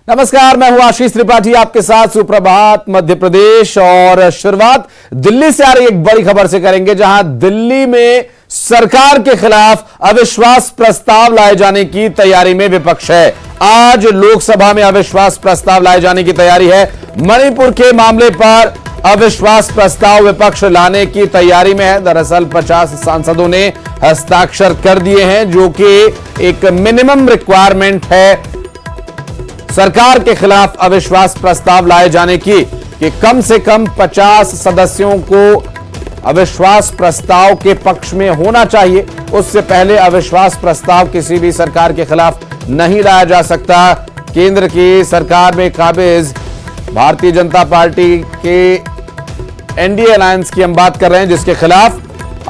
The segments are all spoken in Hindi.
नमस्कार, मैं हूं आशीष त्रिपाठी आपके साथ। सुप्रभात मध्य प्रदेश। और शुरुआत दिल्ली से आ रही एक बड़ी खबर से करेंगे, जहां दिल्ली में सरकार के खिलाफ अविश्वास प्रस्ताव लाए जाने की तैयारी में विपक्ष है। आज लोकसभा में अविश्वास प्रस्ताव लाए जाने की तैयारी है। मणिपुर के मामले पर अविश्वास प्रस्ताव विपक्ष लाने की तैयारी में है। दरअसल 50 सांसदों ने हस्ताक्षर कर दिए हैं, जो कि एक मिनिमम रिक्वायरमेंट है सरकार के खिलाफ अविश्वास प्रस्ताव लाए जाने की, कि कम से कम 50 सदस्यों को अविश्वास प्रस्ताव के पक्ष में होना चाहिए। उससे पहले अविश्वास प्रस्ताव किसी भी सरकार के खिलाफ नहीं लाया जा सकता। केंद्र की सरकार में काबिज भारतीय जनता पार्टी के एनडीए अलायंस की हम बात कर रहे हैं, जिसके खिलाफ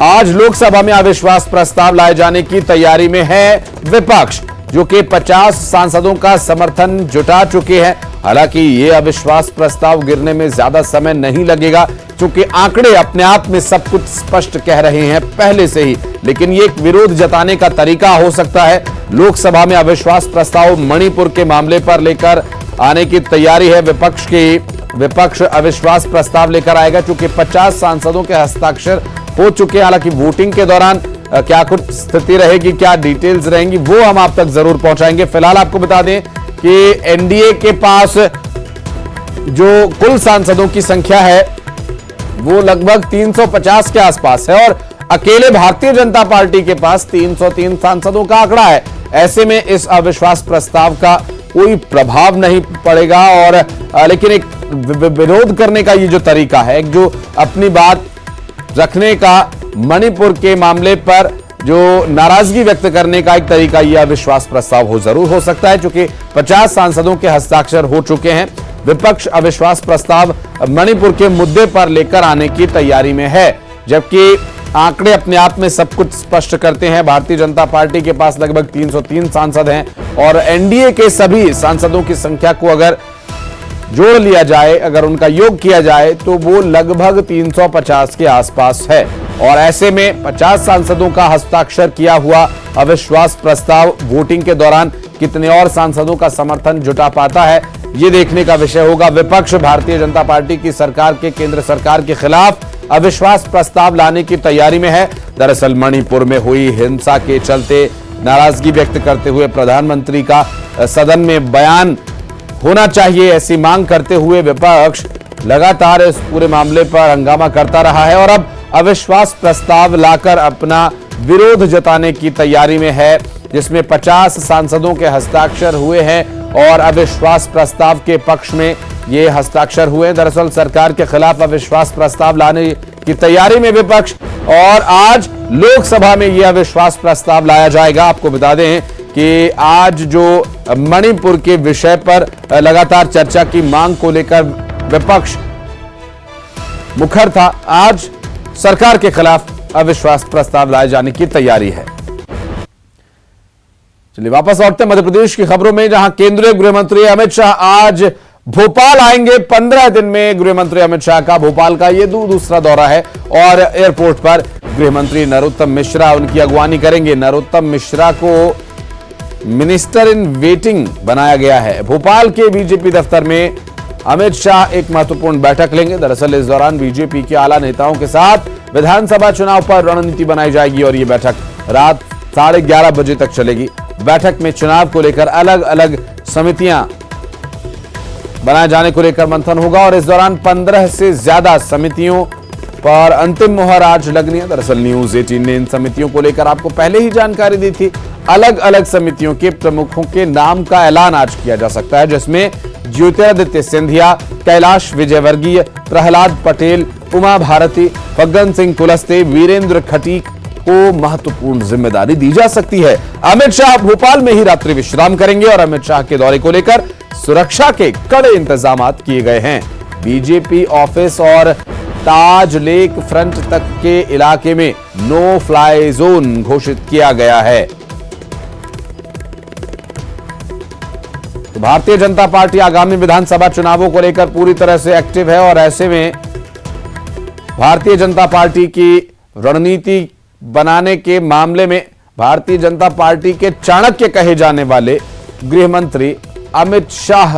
आज लोकसभा में अविश्वास प्रस्ताव लाए जाने की तैयारी में है विपक्ष, जो कि 50 सांसदों का समर्थन जुटा चुके हैं। हालांकि यह अविश्वास प्रस्ताव गिरने में ज्यादा समय नहीं लगेगा, क्योंकि आंकड़े अपने आप में सब कुछ स्पष्ट कह रहे हैं पहले से ही। लेकिन यह एक विरोध जताने का तरीका हो सकता है। लोकसभा में अविश्वास प्रस्ताव मणिपुर के मामले पर लेकर आने की तैयारी है विपक्ष की। विपक्ष अविश्वास प्रस्ताव लेकर आएगा, क्योंकि 50 सांसदों के हस्ताक्षर हो चुके हैं। हालांकि वोटिंग के दौरान क्या कुछ स्थिति रहेगी, क्या डिटेल्स रहेंगी, वो हम आप तक जरूर पहुंचाएंगे। फिलहाल आपको बता दें कि एनडीए के पास जो कुल सांसदों की संख्या है वो लगभग 350 के आसपास है, और अकेले भारतीय जनता पार्टी के पास 303 सांसदों का आंकड़ा है। ऐसे में इस अविश्वास प्रस्ताव का कोई प्रभाव नहीं पड़ेगा। और लेकिन एक विरोध करने का ये जो तरीका है, एक जो अपनी बात रखने का, मणिपुर के मामले पर जो नाराजगी व्यक्त करने का एक तरीका यह अविश्वास प्रस्ताव जरूर हो सकता है, क्योंकि 50 सांसदों के हस्ताक्षर हो चुके हैं। विपक्ष अविश्वास प्रस्ताव मणिपुर के मुद्दे पर लेकर आने की तैयारी में है, जबकि आंकड़े अपने आप में सब कुछ स्पष्ट करते हैं। भारतीय जनता पार्टी के पास लगभग 303 सांसद हैं, और एनडीए के सभी सांसदों की संख्या को अगर जोड़ लिया जाए, अगर उनका योग किया जाए, तो वो लगभग 350 के आसपास है। और ऐसे में 50 सांसदों का हस्ताक्षर किया हुआ अविश्वास प्रस्ताव वोटिंग के दौरान कितने और सांसदों का समर्थन जुटा पाता है, ये देखने का विषय होगा। विपक्ष भारतीय जनता पार्टी की सरकार के, केंद्र सरकार के खिलाफ अविश्वास प्रस्ताव लाने की तैयारी में है। दरअसल मणिपुर में हुई हिंसा के चलते नाराजगी व्यक्त करते हुए प्रधानमंत्री का सदन में बयान होना चाहिए, ऐसी मांग करते हुए विपक्ष लगातार इस पूरे मामले पर हंगामा करता रहा है, और अब अविश्वास प्रस्ताव लाकर अपना विरोध जताने की तैयारी में है, जिसमें 50 सांसदों के हस्ताक्षर हुए हैं, और अविश्वास प्रस्ताव के पक्ष में ये हस्ताक्षर हुए हैं। दरअसल सरकार के खिलाफ अविश्वास प्रस्ताव लाने की तैयारी में विपक्ष, और आज लोकसभा में यह अविश्वास प्रस्ताव लाया जाएगा। आपको बता दें कि आज जो मणिपुर के विषय पर लगातार चर्चा की मांग को लेकर विपक्ष मुखर था, आज सरकार के खिलाफ अविश्वास प्रस्ताव लाए जाने की तैयारी है। चलिए वापस लौटते हैं मध्य प्रदेश की खबरों में, जहां केंद्रीय गृह मंत्री अमित शाह आज भोपाल आएंगे। 15 दिन में गृह मंत्री अमित शाह का भोपाल का यह दूसरा दौरा है, और एयरपोर्ट पर गृह मंत्री नरोत्तम मिश्रा उनकी अगवानी करेंगे। नरोत्तम मिश्रा को मिनिस्टर इन वेटिंग बनाया गया है। भोपाल के बीजेपी दफ्तर में अमित शाह एक महत्वपूर्ण बैठक लेंगे। दरअसल इस दौरान बीजेपी के आला नेताओं के साथ विधानसभा चुनाव पर रणनीति बनाई जाएगी, और यह बैठक रात 11:30 बजे तक चलेगी। बैठक में चुनाव को लेकर अलग अलग समितियां बनाए जाने को लेकर मंथन होगा, और इस दौरान 15 से ज्यादा समितियों पर अंतिम मुहर आज लगनी है। दरअसल न्यूज 18 ने इन समितियों को लेकर आपको पहले ही जानकारी दी थी। अलग अलग समितियों के प्रमुखों के नाम का ऐलान आज किया जा सकता है, जिसमें ज्योतिरादित्य सिंधिया, कैलाश विजयवर्गीय, प्रहलाद पटेल, उमा भारती, फग्गन सिंह कुलस्ते, वीरेंद्र खटीक को महत्वपूर्ण जिम्मेदारी दी जा सकती है। अमित शाह भोपाल में ही रात्रि विश्राम करेंगे, और अमित शाह के दौरे को लेकर सुरक्षा के कड़े इंतजाम किए गए हैं। बीजेपी ऑफिस और ताज लेक फ्रंट तक के इलाके में नो फ्लाई जोन घोषित किया गया है। तो भारतीय जनता पार्टी आगामी विधानसभा चुनावों को लेकर पूरी तरह से एक्टिव है, और ऐसे में भारतीय जनता पार्टी की रणनीति बनाने के मामले में भारतीय जनता पार्टी के चाणक्य कहे जाने वाले गृह मंत्री अमित शाह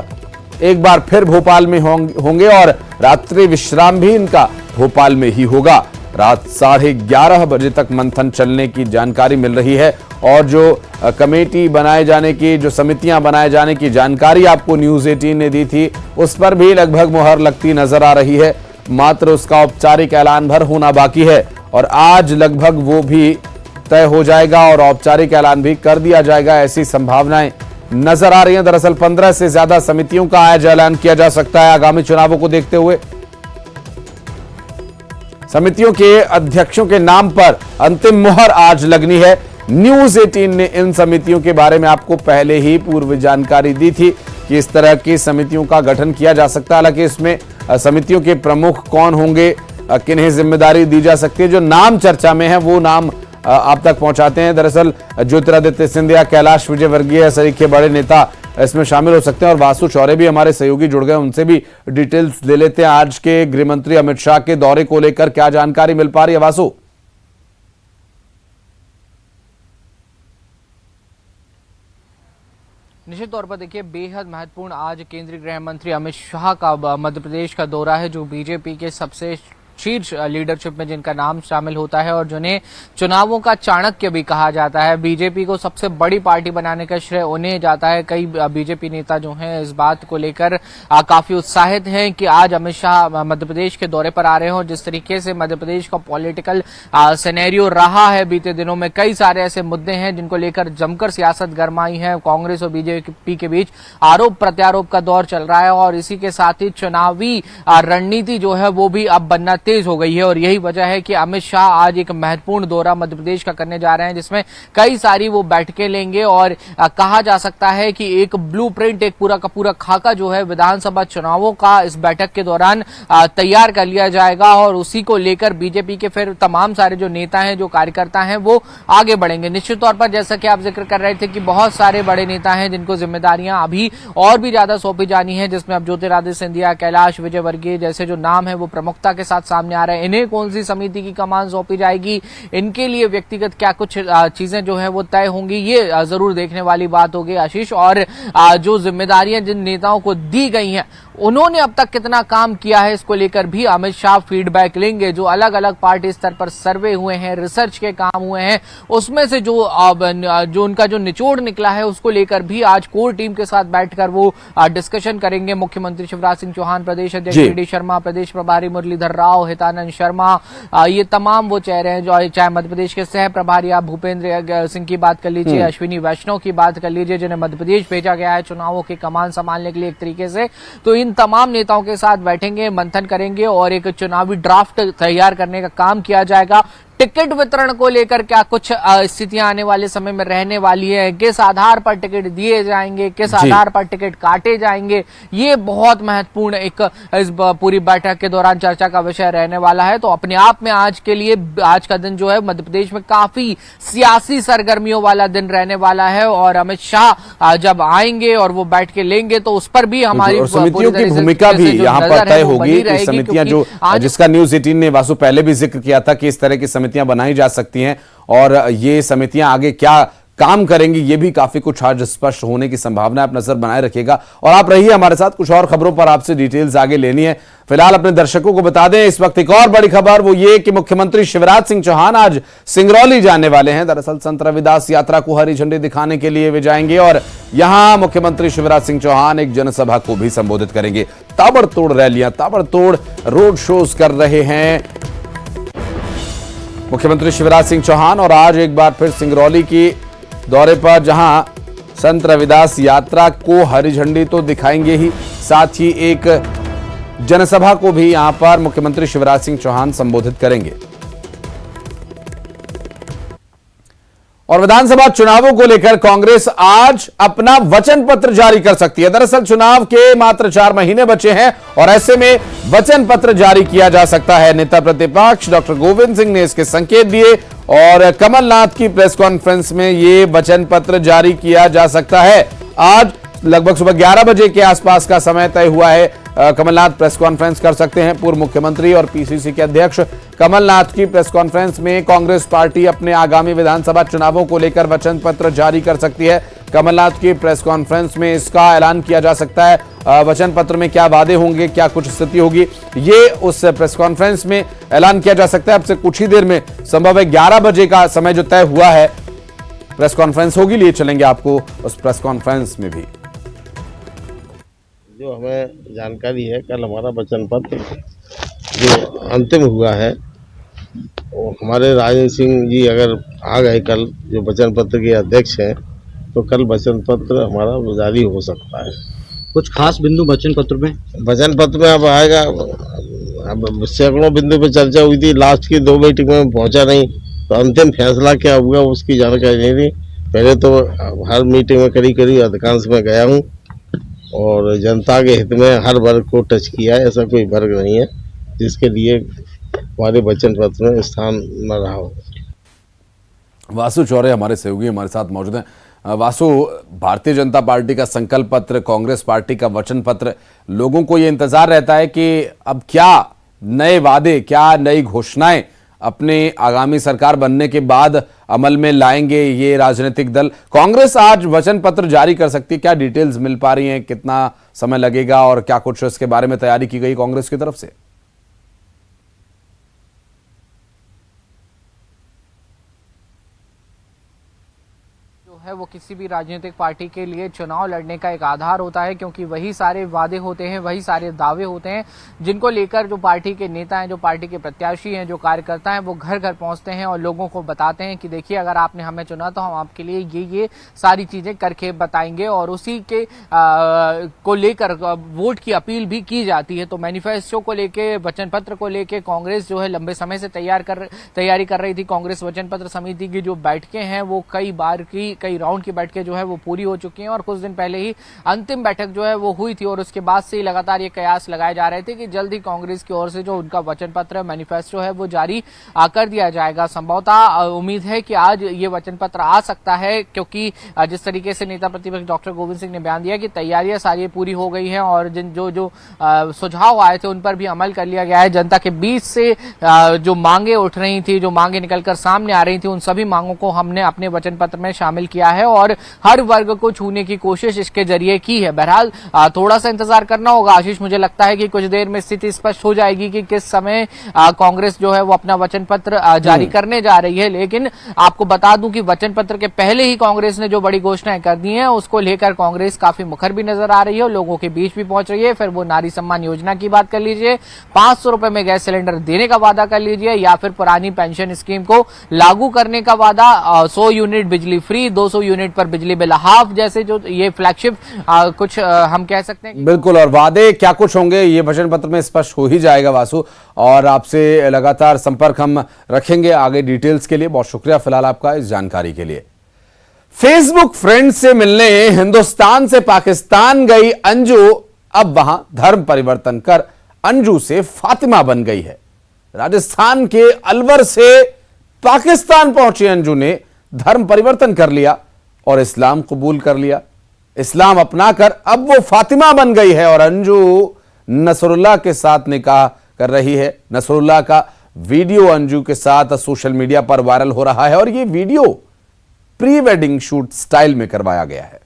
एक बार फिर भोपाल में होंगे और रात्रि विश्राम भी इनका भोपाल में ही होगा। रात 11:30 बजे तक मंथन चलने की जानकारी मिल रही है और जो कमेटी बनाए जाने की, जो समितियां बनाए जाने की जानकारी आपको न्यूज़ 18 ने दी थी, उस पर भी लगभग मुहर लगती नजर आ रही है। मात्र उसका औपचारिक ऐलान भर होना बाकी है और आज लगभग वो भी तय हो जाएगा और औपचारिक ऐलान भी कर दिया जाएगा, ऐसी संभावनाएं नजर आ रही हैं। दरअसल 15 से ज्यादा समितियों का आज ऐलान किया जा सकता है आगामी चुनावों को देखते हुए। समितियों के अध्यक्षों के नाम पर अंतिम मुहर आज लगनी है। न्यूज़ 18 ने इन समितियों के बारे में आपको पहले ही पूर्व जानकारी दी थी कि इस तरह की समितियों का गठन किया जा सकता है। हालांकि इसमें समितियों के प्रमुख कौन होंगे, किन्हें जिम्मेदारी दी जा सकती है, जो नाम चर्चा में है वो नाम आप तक पहुंचाते हैं। दरअसल ज्योतिरादित्य सिंधिया, कैलाश विजयवर्गीय सरीखे बड़े नेता इसमें शामिल हो सकते हैं और वासु चौरे भी हमारे सहयोगी जुड़ गए, उनसे भी डिटेल्स ले लेते हैं। आज के गृह मंत्री अमित शाह के दौरे को लेकर क्या जानकारी मिल पा रही है वासु? निश्चित तौर पर देखिए, बेहद महत्वपूर्ण आज केंद्रीय गृह मंत्री अमित शाह का मध्य प्रदेश का दौरा है, जो बीजेपी के सबसे शीर्ष लीडरशिप में जिनका नाम शामिल होता है और जिन्हें चुनावों का चाणक्य भी कहा जाता है। बीजेपी को सबसे बड़ी पार्टी बनाने का श्रेय उन्हें जाता है। कई बीजेपी नेता जो हैं इस बात को लेकर काफी उत्साहित हैं कि आज अमित शाह मध्य प्रदेश के दौरे पर आ रहे हैं और जिस तरीके से मध्य प्रदेश का पॉलिटिकल सिनेरियो रहा है बीते दिनों में, कई सारे ऐसे मुद्दे हैं जिनको लेकर जमकर सियासत गरमाई है। कांग्रेस और बीजेपी के बीच आरोप प्रत्यारोप का दौर चल रहा है और इसी के साथ ही चुनावी रणनीति जो है वो भी अब बनना तेज हो गई है और यही वजह है कि अमित शाह आज एक महत्वपूर्ण दौरा मध्य प्रदेश का करने जा रहे हैं, जिसमें कई सारी वो बैठकें लेंगे और कहा जा सकता है कि एक ब्लूप्रिंट, एक पूरा का पूरा खाका जो है विधानसभा चुनावों का इस बैठक के दौरान तैयार कर लिया जाएगा और उसी को लेकर बीजेपी के फिर तमाम सारे जो नेता हैं, जो कार्यकर्ता हैं, वो आगे बढ़ेंगे। निश्चित तौर पर जैसा कि आप जिक्र कर रहे थे कि बहुत सारे बड़े नेता हैं जिनको जिम्मेदारियां अभी और भी ज्यादा सौंपी जानी है, जिसमें अब ज्योतिरादित्य सिंधिया, कैलाश विजयवर्गीय जैसे जो नाम है वो प्रमुखता के साथ सामने आ रहे हैं। इन्हें कौन सी समिति की कमान सौंपी जाएगी, इनके लिए व्यक्तिगत क्या कुछ चीजें जो है वो तय होंगी, ये जरूर देखने वाली बात होगी आशीष। और जो जिम्मेदारियां जिन नेताओं को दी गई हैं उन्होंने अब तक कितना काम किया है, इसको लेकर भी अमित शाह फीडबैक लेंगे। जो अलग अलग पार्टी स्तर पर सर्वे हुए हैं, रिसर्च के काम हुए हैं, उसमें से जो उनका जो निचोड़ निकला है उसको लेकर भी आज कोर टीम के साथ बैठकर वो डिस्कशन करेंगे। मुख्यमंत्री शिवराज सिंह चौहान, प्रदेश अध्यक्ष डी शर्मा, प्रदेश प्रभारी मुरलीधर राव, हितानंद शर्मा, ये तमाम वो चेहरे हैं जो चाहे मध्य प्रदेश के सह प्रभारी आप भूपेंद्र सिंह की बात कर लीजिए, अश्विनी वैष्णव की बात कर लीजिए, जिन्हें मध्य प्रदेश भेजा गया है चुनावों की कमान संभालने के लिए एक तरीके से, तो इन तमाम नेताओं के साथ बैठेंगे, मंथन करेंगे और एक चुनावी ड्राफ्ट तैयार करने का काम किया जाएगा। टिकट वितरण को लेकर क्या कुछ स्थितियां आने वाले समय में रहने वाली है, किस आधार पर टिकट दिए जाएंगे, किस आधार पर टिकट काटे जाएंगे, ये बहुत महत्वपूर्ण एक इस पूरी बैठक के दौरान चर्चा का विषय रहने वाला है। तो अपने आप में आज के लिए आज का दिन जो है मध्य प्रदेश में काफी सियासी सरगर्मियों वाला दिन रहने वाला है और अमित शाह जब आएंगे और वो बैठ के लेंगे तो उस पर भी हमारी समितियों की भूमिका भी यहाँ पर तय होगी कि समितियां जो जिसका न्यूज़ 18 ने वासु पहले भी जिक्र किया था कि इस तरह की समितियां बनाई जा सकती हैं और ये समितियां आगे क्या काम करेंगी, ये भी काफी कुछ आज स्पष्ट होने की संभावना है। आप नजर बनाए रखिएगा और आप रहिए हमारे साथ, कुछ और खबरों पर आपसे डिटेल्स आगे लेनी है। फिलहाल अपने दर्शकों को बता दें इस वक्त एक और बड़ी खबर वो ये कि मुख्यमंत्री शिवराज सिंह चौहान आज सिंगरौली जाने वाले हैं। दरअसल संत रविदास यात्रा को हरी झंडी दिखाने के लिए वे जाएंगे और यहां मुख्यमंत्री शिवराज सिंह चौहान एक जनसभा को भी संबोधित करेंगे। ताबड़तोड़ रैलियां, ताबड़तोड़ रोड शोज कर रहे हैं मुख्यमंत्री शिवराज सिंह चौहान और आज एक बार फिर सिंगरौली की दौरे पर, जहां संत रविदास यात्रा को हरी झंडी तो दिखाएंगे ही, साथ ही एक जनसभा को भी यहां पर मुख्यमंत्री शिवराज सिंह चौहान संबोधित करेंगे। और विधानसभा चुनावों को लेकर कांग्रेस आज अपना वचन पत्र जारी कर सकती है। दरअसल चुनाव के मात्र 4 महीने बचे हैं और ऐसे में वचन पत्र जारी किया जा सकता है। नेता प्रतिपक्ष डॉक्टर गोविंद सिंह ने इसके संकेत दिए और कमलनाथ की प्रेस कॉन्फ्रेंस में यह वचन पत्र जारी किया जा सकता है। आज लगभग सुबह 11 बजे के आसपास का समय तय हुआ है। कमलनाथ प्रेस कॉन्फ्रेंस कर सकते हैं। पूर्व मुख्यमंत्री और पीसीसी के अध्यक्ष कमलनाथ की प्रेस कॉन्फ्रेंस में कांग्रेस पार्टी अपने आगामी विधानसभा चुनावों को लेकर वचन पत्र जारी कर सकती है। कमलनाथ की प्रेस कॉन्फ्रेंस में इसका ऐलान किया जा सकता है। वचन पत्र में क्या वादे होंगे, क्या कुछ स्थिति होगी, ये उस प्रेस कॉन्फ्रेंस में ऐलान किया जा सकता है। अब से कुछ ही देर में संभव है 11 बजे का समय जो तय हुआ है प्रेस कॉन्फ्रेंस होगी, लिए चलेंगे आपको उस प्रेस कॉन्फ्रेंस में भी। जो हमें जानकारी है, कल हमारा वचन पत्र जो अंतिम हुआ है, वो हमारे राजेंद्र सिंह जी अगर आ गए कल, जो वचन पत्र के अध्यक्ष हैं, तो कल वचन पत्र हमारा जारी हो सकता है। कुछ खास बिंदु वचन पत्र में? वचन पत्र में अब आएगा, अब सैकड़ों बिंदु पे चर्चा हुई थी, लास्ट की 2 मीटिंग में पहुंचा नहीं, तो अंतिम फैसला क्या हुआ उसकी जानकारी नहीं थी। पहले तो हर मीटिंग में करीब अधिकांश में गया हूँ और जनता के हित में हर वर्ग को टच किया है। ऐसा कोई वर्ग नहीं है जिसके लिए हमारे वचन पत्र में स्थान न रहा हो। वासु चौरे हमारे सहयोगी हमारे साथ मौजूद हैं। वासु, भारतीय जनता पार्टी का संकल्प पत्र, कांग्रेस पार्टी का वचन पत्र, लोगों को ये इंतजार रहता है कि अब क्या नए वादे, क्या नई घोषणाएं अपने आगामी सरकार बनने के बाद अमल में लाएंगे ये राजनीतिक दल। कांग्रेस आज वचन पत्र जारी कर सकती है, क्या डिटेल्स मिल पा रही हैं, कितना समय लगेगा और क्या कुछ इसके बारे में तैयारी की गई कांग्रेस की तरफ से? है वो किसी भी राजनीतिक पार्टी के लिए चुनाव लड़ने का एक आधार होता है, क्योंकि वही सारे वादे होते हैं, वही सारे दावे होते हैं जिनको लेकर जो पार्टी के नेता हैं, जो पार्टी के प्रत्याशी हैं, जो कार्यकर्ता हैं, वो घर घर पहुंचते हैं और लोगों को बताते हैं कि देखिए अगर आपने हमें चुना तो हम आपके लिए ये सारी चीजें करके बताएंगे, और उसी के को लेकर वोट की अपील भी की जाती है। तो मैनिफेस्टो को लेके, वचन पत्र को लेके कांग्रेस जो है लंबे समय से तैयारी कर रही थी। कांग्रेस वचन पत्र समिति की जो बैठकें हैं वो कई राउंड की बैठकें जो है वो पूरी हो चुकी हैं और कुछ दिन पहले ही अंतिम बैठक जो है वो हुई थी, और उसके बाद से ही लगातार ये कयास लगाए जा रहे थे कि जल्द ही कांग्रेस की ओर से जो उनका वचन पत्र मैनिफेस्टो है वो जारी कर दिया जाएगा। संभवतः उम्मीद है कि आज ये वचन पत्र आ सकता है, क्योंकि जिस तरीके से नेता प्रतिपक्ष डॉक्टर गोविंद सिंह ने बयान दिया कि तैयारियां सारी पूरी हो गई हैं और जो सुझाव आए थे उन पर भी अमल कर लिया गया है। जनता के बीच से जो मांगे उठ रही थी, जो मांगे निकलकर सामने आ रही थी, उन सभी मांगों को हमने अपने वचन पत्र में शामिल किया है और हर वर्ग को छूने की कोशिश इसके जरिए की है। बहरहाल थोड़ा सा इंतजार करना होगा आशीष, मुझे लगता है कि कुछ देर में स्थिति स्पष्ट हो जाएगी कि किस समय कांग्रेस जो है वो अपना वचन पत्र जारी करने जा रही है। लेकिन आपको बता दूं कि वचन पत्र के पहले ही कांग्रेस ने जो बड़ी घोषणाएं कर दी हैं उसको लेकर कांग्रेस काफी मुखर भी नजर आ रही है और लोगों के बीच भी पहुंच रही है। फिर वो नारी सम्मान योजना की बात कर लीजिए, 500 रुपए में गैस सिलेंडर देने का वादा कर लीजिए, या फिर पुरानी पेंशन स्कीम को लागू करने का वादा, 100 यूनिट बिजली फ्री, 200 यूनिट पर बिजली बिल हाफ, जैसे जो ये फ्लैगशिप कुछ हम कह सकते हैं। बिल्कुल, और वादे क्या कुछ होंगे ये वचन पत्र में स्पष्ट हो ही जाएगा वासु, और आपसे लगातार संपर्क हम रखेंगे आगे डिटेल्स के लिए। बहुत शुक्रिया फिलहाल आपका इस जानकारी के लिए। फेसबुक फ्रेंड से मिलने हिंदुस्तान से पाकिस्तान गई अंजू अब वहां धर्म परिवर्तन कर अंजू से फातिमा बन गई है। राजस्थान के अलवर से पाकिस्तान पहुंची अंजू ने धर्म परिवर्तन कर लिया और इस्लाम कबूल कर लिया। इस्लाम अपनाकर अब वो फातिमा बन गई है और अंजू नसरुल्लाह के साथ निकाह कर रही है। नसरुल्लाह का वीडियो अंजू के साथ सोशल मीडिया पर वायरल हो रहा है और ये video pre wedding shoot style में करवाया गया है।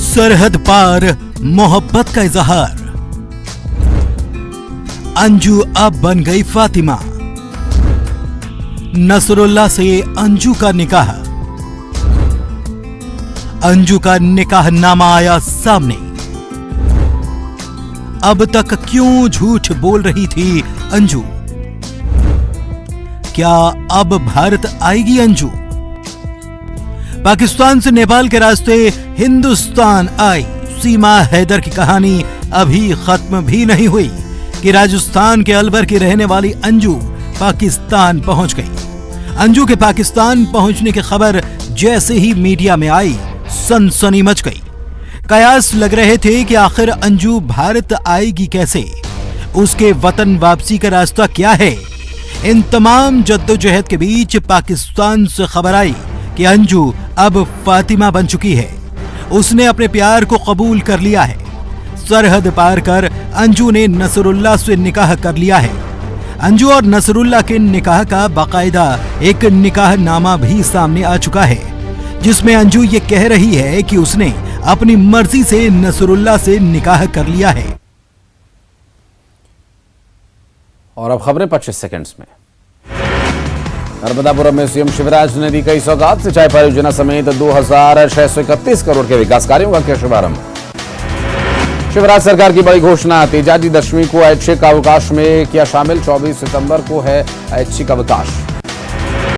सरहद पार मोहब्बत का इजहार, अंजू अब बन गई फातिमा। नसरुल्लाह से अंजू का निकाह, अंजू का निकाहनामा आया सामने। अब तक क्यों झूठ बोल रही थी अंजू? क्या अब भारत आएगी अंजू? पाकिस्तान से नेपाल के रास्ते हिंदुस्तान आई सीमा हैदर की कहानी अभी खत्म भी नहीं हुई कि राजस्थान के अलवर की रहने वाली अंजू पाकिस्तान पहुंच गई। अंजू के पाकिस्तान पहुंचने की खबर जैसे ही मीडिया में आई सनसनी मच गई। कयास लग रहे थे कि आखिर अंजू भारत आएगी कैसे, उसके वतन वापसी का रास्ता क्या है। इन तमाम जद्दोजहद के बीच पाकिस्तान से खबर आई कि अंजू अब फातिमा बन चुकी है। उसने अपने प्यार को कबूल कर लिया है। सरहद पार कर अंजू ने नसरुल्लाह से निकाह कर लिया है। अंजू और नसरुल्लाह के निकाह का बाकायदा एक निकाह नामा भी सामने आ चुका है, जिसमें अंजू ये कह रही है कि उसने अपनी मर्जी से नसरुल्लाह से निकाह कर लिया है। और अब खबरें 25 सेकंड्स में। नर्मदापुरम में सीएम शिवराज ने दी कई सौगात, सिंचाई परियोजना समेत 2631 करोड़ के विकास कार्यों का किया शुभारंभ। शिवराज सरकार की बड़ी घोषणा, तेजाजी दशमी को ऐच्छिक अवकाश में किया शामिल, 24 सितंबर को है ऐच्छिक अवकाश।